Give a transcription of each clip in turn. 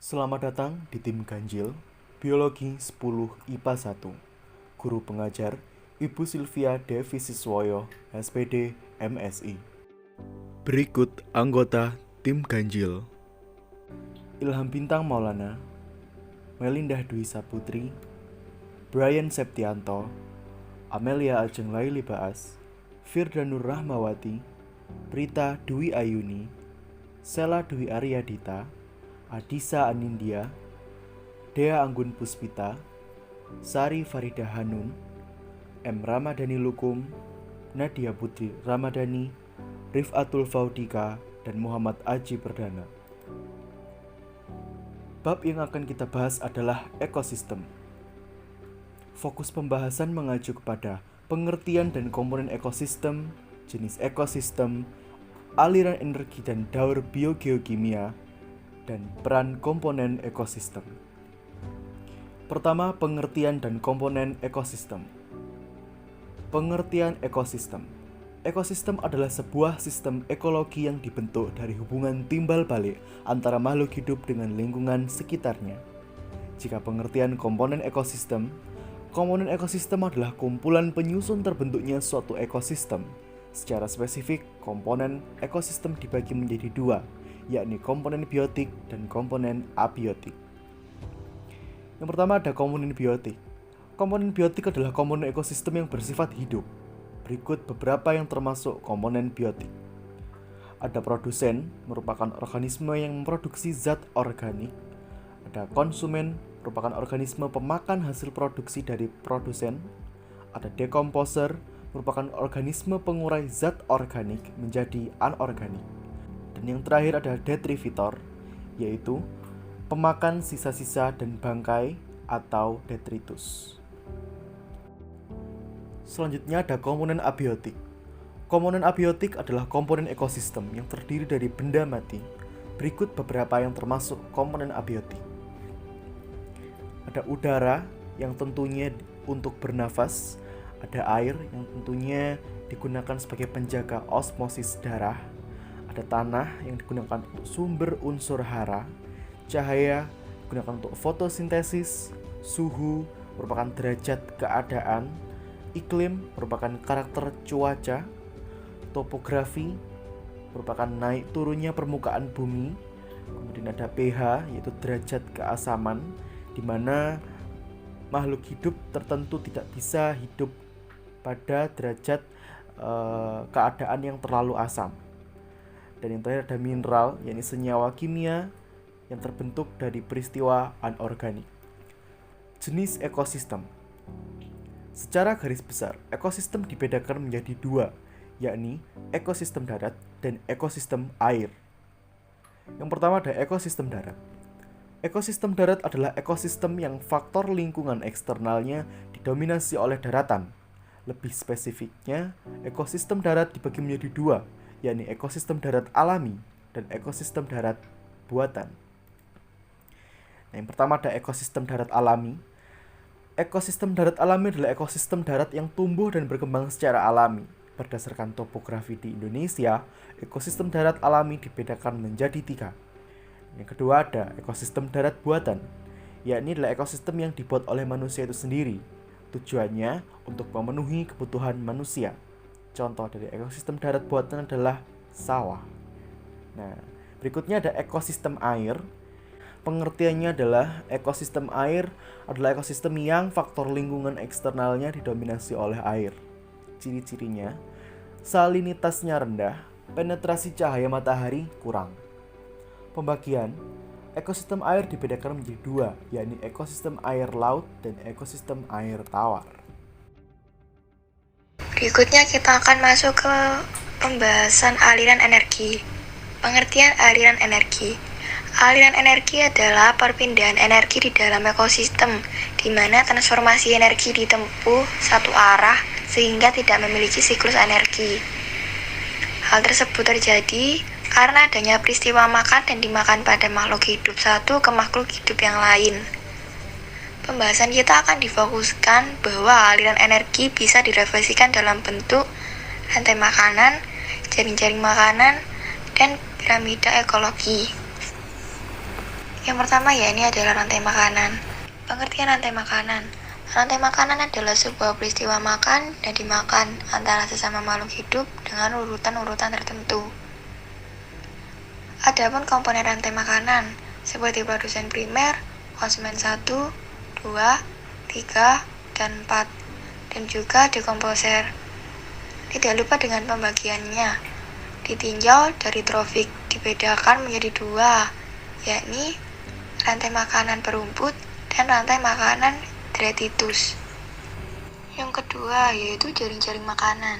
Selamat datang di tim Ganjil, Biologi 10 IPA 1. Guru pengajar, Ibu Sylvia Devi Siswoyo, SPD, MSI. Berikut anggota tim Ganjil: Ilham Bintang Maulana, Melinda Dwi Saputri, Brian Septianto, Amelia Ajeng Laili Baas, Firda Nur Rahmawati, Prita Dwi Ayuni, Sela Dwi Aryadita, Adisa Anindya, Dea Anggun Puspita, Sari Farida Hanun, M. Ramadhani Lukum, Nadia Putri Ramadhani, Rifatul Faudika, dan Muhammad Aji Perdana. Bab yang akan kita bahas adalah ekosistem. Fokus pembahasan mengacu kepada pengertian dan komponen ekosistem, jenis ekosistem, aliran energi dan daur biogeokimia, dan peran komponen ekosistem. Pertama, pengertian dan komponen ekosistem. Pengertian ekosistem. Ekosistem adalah sebuah sistem ekologi yang dibentuk dari hubungan timbal balik antara makhluk hidup dengan lingkungan sekitarnya. Jika pengertian komponen ekosistem adalah kumpulan penyusun terbentuknya suatu ekosistem. Secara spesifik, komponen ekosistem dibagi menjadi dua, yakni komponen biotik dan komponen abiotik. Yang pertama ada komponen biotik. Komponen biotik adalah komponen ekosistem yang bersifat hidup. Berikut beberapa yang termasuk komponen biotik. Ada produsen, merupakan organisme yang memproduksi zat organik. Ada konsumen, merupakan organisme pemakan hasil produksi dari produsen. Ada dekomposer, merupakan organisme pengurai zat organik menjadi anorganik. Dan yang terakhir ada detrivitor, yaitu pemakan sisa-sisa dan bangkai atau detritus. Selanjutnya ada komponen abiotik. Komponen abiotik adalah komponen ekosistem yang terdiri dari benda mati. Berikut beberapa yang termasuk komponen abiotik. Ada udara yang tentunya untuk bernafas, ada air yang tentunya digunakan sebagai penjaga osmosis darah, ada tanah yang digunakan untuk sumber unsur hara, cahaya digunakan untuk fotosintesis, suhu merupakan derajat keadaan, iklim merupakan karakter cuaca, topografi merupakan naik turunnya permukaan bumi, kemudian ada pH yaitu derajat keasaman, di mana makhluk hidup tertentu tidak bisa hidup pada derajat keadaan yang terlalu asam. Dan yang terakhir ada mineral, yakni senyawa kimia yang terbentuk dari peristiwa anorganik. Jenis ekosistem. Secara garis besar, ekosistem dibedakan menjadi dua, yakni ekosistem darat dan ekosistem air. Yang pertama ada ekosistem darat. Ekosistem darat adalah ekosistem yang faktor lingkungan eksternalnya didominasi oleh daratan. Lebih spesifiknya, ekosistem darat dibagi menjadi dua, yakni ekosistem darat alami dan ekosistem darat buatan. Yang pertama ada ekosistem darat alami. Ekosistem darat alami adalah ekosistem darat yang tumbuh dan berkembang secara alami. Berdasarkan topografi di Indonesia, ekosistem darat alami dibedakan menjadi tiga. Yang kedua ada ekosistem darat buatan, yakni adalah ekosistem yang dibuat oleh manusia itu sendiri. Tujuannya untuk memenuhi kebutuhan manusia. Contoh dari ekosistem darat buatan adalah sawah. Nah, berikutnya ada ekosistem air. Pengertiannya adalah ekosistem air adalah ekosistem yang faktor lingkungan eksternalnya didominasi oleh air. Ciri-cirinya, salinitasnya rendah, penetrasi cahaya matahari kurang. Pembagian, ekosistem air dibedakan menjadi dua, yakni ekosistem air laut dan ekosistem air tawar. Berikutnya kita akan masuk ke pembahasan aliran energi. Pengertian aliran energi. Aliran energi adalah perpindahan energi di dalam ekosistem, di mana transformasi energi ditempuh satu arah sehingga tidak memiliki siklus energi. Hal tersebut terjadi karena adanya peristiwa makan dan dimakan pada makhluk hidup satu ke makhluk hidup yang lain. Pembahasan kita akan difokuskan bahwa aliran energi bisa direfleksikan dalam bentuk rantai makanan, jaring-jaring makanan, dan piramida ekologi. Yang pertama ya ini adalah rantai makanan. Pengertian rantai makanan. Rantai makanan adalah sebuah peristiwa makan dan dimakan antara sesama makhluk hidup dengan urutan-urutan tertentu. Adapun komponen rantai makanan seperti produsen primer, konsumen 1, 2, 3, dan 4, dan juga dekomposer. Tidak lupa dengan pembagiannya. Ditinjau dari trofik dibedakan menjadi dua, yakni rantai makanan berumput dan rantai makanan detritus. Yang kedua yaitu jaring-jaring makanan.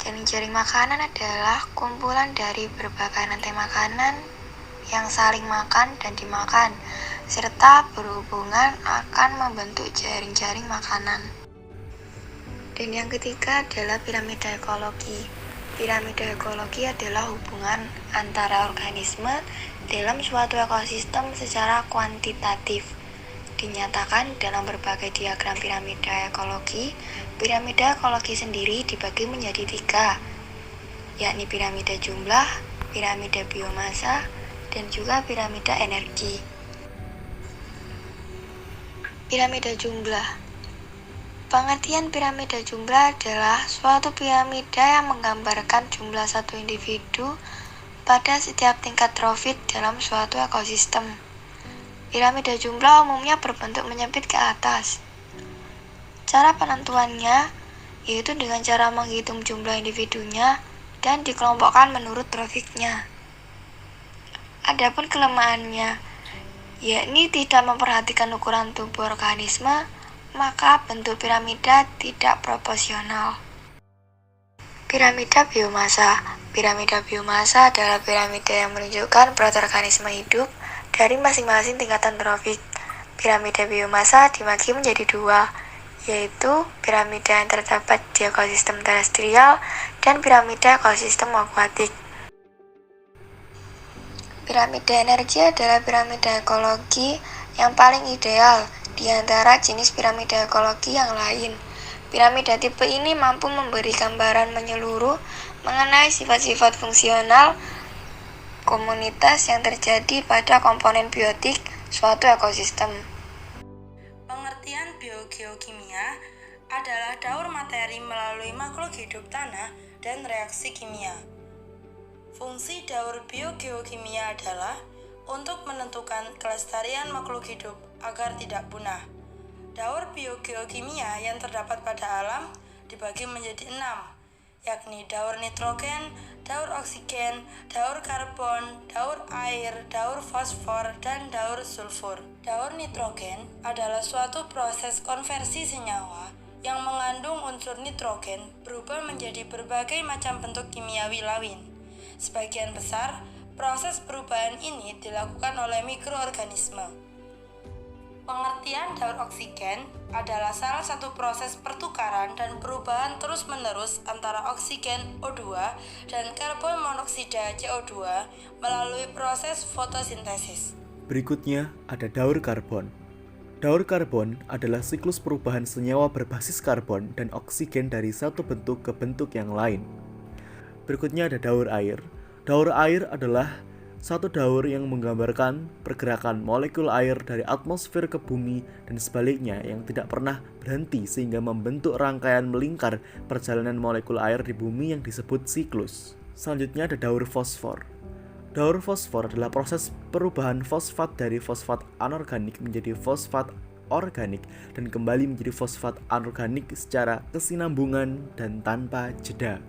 Jaring-jaring makanan adalah kumpulan dari berbagai rantai makanan yang saling makan dan dimakan, serta berhubungan akan membentuk jaring-jaring makanan. Dan yang ketiga adalah piramida ekologi. Piramida ekologi adalah hubungan antara organisme dalam suatu ekosistem secara kuantitatif. Dinyatakan dalam berbagai diagram piramida ekologi. Piramida ekologi sendiri dibagi menjadi 3, yakni piramida jumlah, piramida biomasa, dan juga piramida energi. Piramida jumlah. Pengertian piramida jumlah adalah suatu piramida yang menggambarkan jumlah satu individu pada setiap tingkat trofit dalam suatu ekosistem. Piramida jumlah umumnya berbentuk menyempit ke atas. Cara penentuannya yaitu dengan cara menghitung jumlah individunya dan dikelompokkan menurut trofiknya. Adapun kelemahannya, yakni tidak memperhatikan ukuran tubuh organisme, maka bentuk piramida tidak proporsional. Piramida biomasa. Piramida biomasa adalah piramida yang menunjukkan berat organisme hidup dari masing-masing tingkatan trofik. Piramida biomasa dibagi menjadi 2, yaitu piramida yang terdapat di ekosistem terestrial dan piramida ekosistem akuatik. Piramida energi adalah piramida ekologi yang paling ideal di antara jenis piramida ekologi yang lain. Piramida tipe ini mampu memberi gambaran menyeluruh mengenai sifat-sifat fungsional komunitas yang terjadi pada komponen biotik suatu ekosistem. Pengertian biogeokimia adalah daur materi melalui makhluk hidup tanah dan reaksi kimia. Fungsi daur biogeokimia adalah untuk menentukan kelestarian makhluk hidup agar tidak punah. Daur biogeokimia yang terdapat pada alam dibagi menjadi 6, yakni daur nitrogen, daur oksigen, daur karbon, daur air, daur fosfor, dan daur sulfur. Daur nitrogen adalah suatu proses konversi senyawa yang mengandung unsur nitrogen berubah menjadi berbagai macam bentuk kimiawi lain. Sebagian besar proses perubahan ini dilakukan oleh mikroorganisme. Pengertian daur oksigen adalah salah satu proses pertukaran dan perubahan terus-menerus antara oksigen O2 dan karbon monoksida CO2 melalui proses fotosintesis. Berikutnya ada daur karbon. Daur karbon adalah siklus perubahan senyawa berbasis karbon dan oksigen dari satu bentuk ke bentuk yang lain. Berikutnya ada daur air. Daur air adalah satu daur yang menggambarkan pergerakan molekul air dari atmosfer ke bumi dan sebaliknya yang tidak pernah berhenti sehingga membentuk rangkaian melingkar perjalanan molekul air di bumi yang disebut siklus. Selanjutnya ada daur fosfor. Daur fosfor adalah proses perubahan fosfat dari fosfat anorganik menjadi fosfat organik dan kembali menjadi fosfat anorganik secara kesinambungan dan tanpa jeda.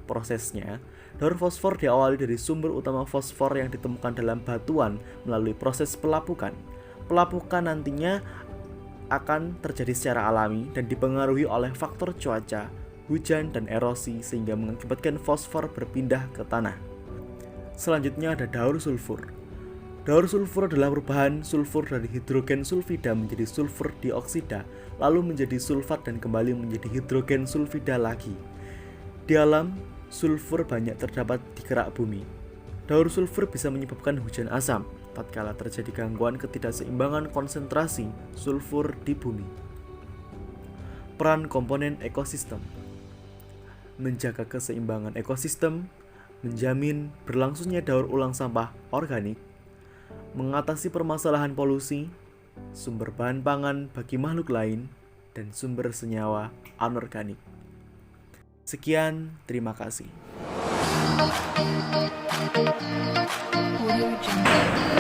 Prosesnya, daur fosfor diawali dari sumber utama fosfor yang ditemukan dalam batuan melalui proses pelapukan. Pelapukan nantinya akan terjadi secara alami dan dipengaruhi oleh faktor cuaca, hujan, dan erosi sehingga mengakibatkan fosfor berpindah ke tanah. Selanjutnya ada daur sulfur. Daur sulfur adalah perubahan sulfur dari hidrogen sulfida menjadi sulfur dioksida, lalu menjadi sulfat dan kembali menjadi hidrogen sulfida lagi. Di alam, sulfur banyak terdapat di kerak bumi. Daur sulfur bisa menyebabkan hujan asam tatkala terjadi gangguan ketidakseimbangan konsentrasi sulfur di bumi. Peran komponen ekosistem: menjaga keseimbangan ekosistem, menjamin berlangsungnya daur ulang sampah organik, mengatasi permasalahan polusi, sumber bahan pangan bagi makhluk lain, dan sumber senyawa anorganik. Sekian, terima kasih.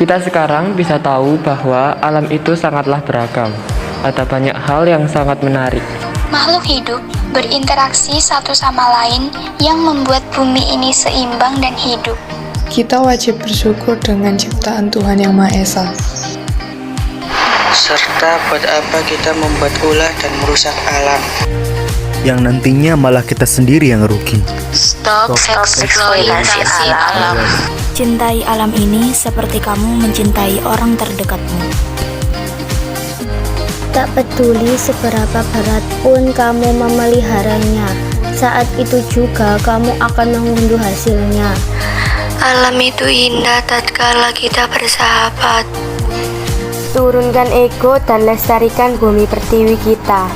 Kita sekarang bisa tahu bahwa alam itu sangatlah beragam. Ada banyak hal yang sangat menarik. Makhluk hidup berinteraksi satu sama lain yang membuat bumi ini seimbang dan hidup. Kita wajib bersyukur dengan ciptaan Tuhan Yang Maha Esa. Serta buat apa kita membuat ulah dan merusak alam, Yang nantinya malah kita sendiri yang rugi. Stop eksploitasi alam. Cintai alam ini seperti kamu mencintai orang terdekatmu. Tak peduli seberapa berat pun kamu memeliharanya, saat itu juga kamu akan mengunduh hasilnya. Alam itu indah tatkala kita bersahabat. Turunkan ego dan lestarikan bumi pertiwi kita.